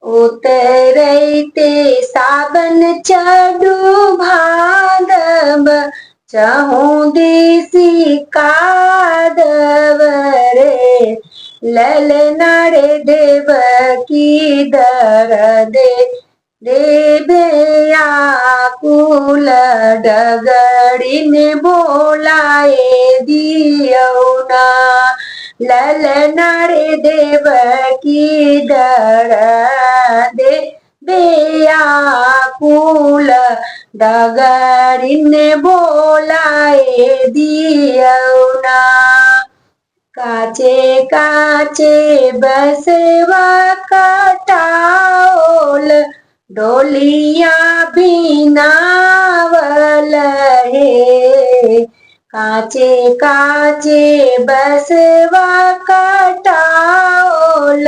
उतरैते सावन चढ़ू भादव, चहु दिसि कादव रे। ललना रे देवकी दरदे, देवे आकुल डगरिन बोलाए दियौना। ललना रे देवकी दरदे, व्याकुल डगरिन बोलाए दियौना। काचे काचे बसवा कटाओल, डोलिया बिनावल हे। काचे काचे बसवा कटाओल,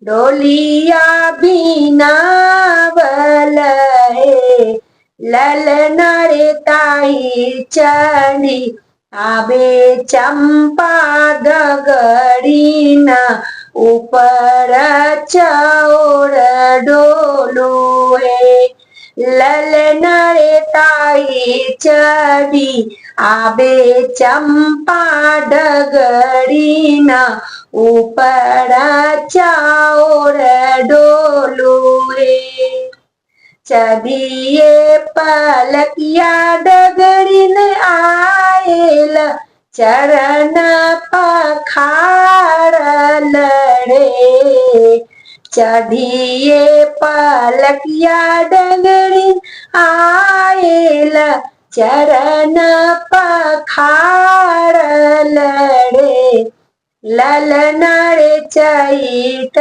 डोलिया बिनावल हे। ललना रे ताई चढ़ी आबे चंपा गगरीना, ऊपर चौर डोलुए। ललना रे ताई चढ़ी आबे चंपा डगरीना, ऊपर चौर डोलुए। चढ़िए पलकिया डगरिन आयल, चरण पखारल रे। चढ़िए पलकिया डगरिन आयल, चरण पखारल रे। ललना रे चैत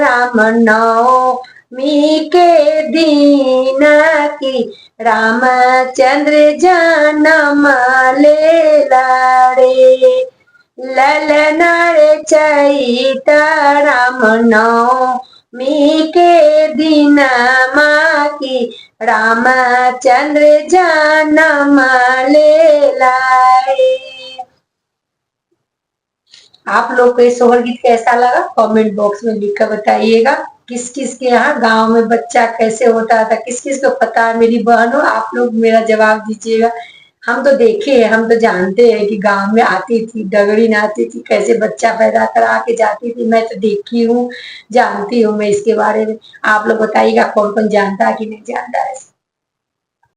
राम नवमी के दिन की, रामचंद्र जन्म लेला रे। ललना रे चैत राम नवमी के दिन की, रामचंद्र जन्म लेला रे। आप लोग को ये सोहर गीत कैसा लगा कमेंट बॉक्स में लिखकर बताइएगा। किस किस के यहाँ गांव में बच्चा कैसे होता था, किस किस को पता है। मेरी बहनों, आप लोग मेरा जवाब दीजिएगा। हम तो देखे हैं, हम तो जानते हैं कि गांव में आती थी, डगरीन आती थी, कैसे बच्चा पैदा करा के जाती थी। मैं तो देखी हूँ, जानती हूँ मैं इसके बारे में। आप लोग बताइएगा कौन कौन जानता है कि नहीं जानता है।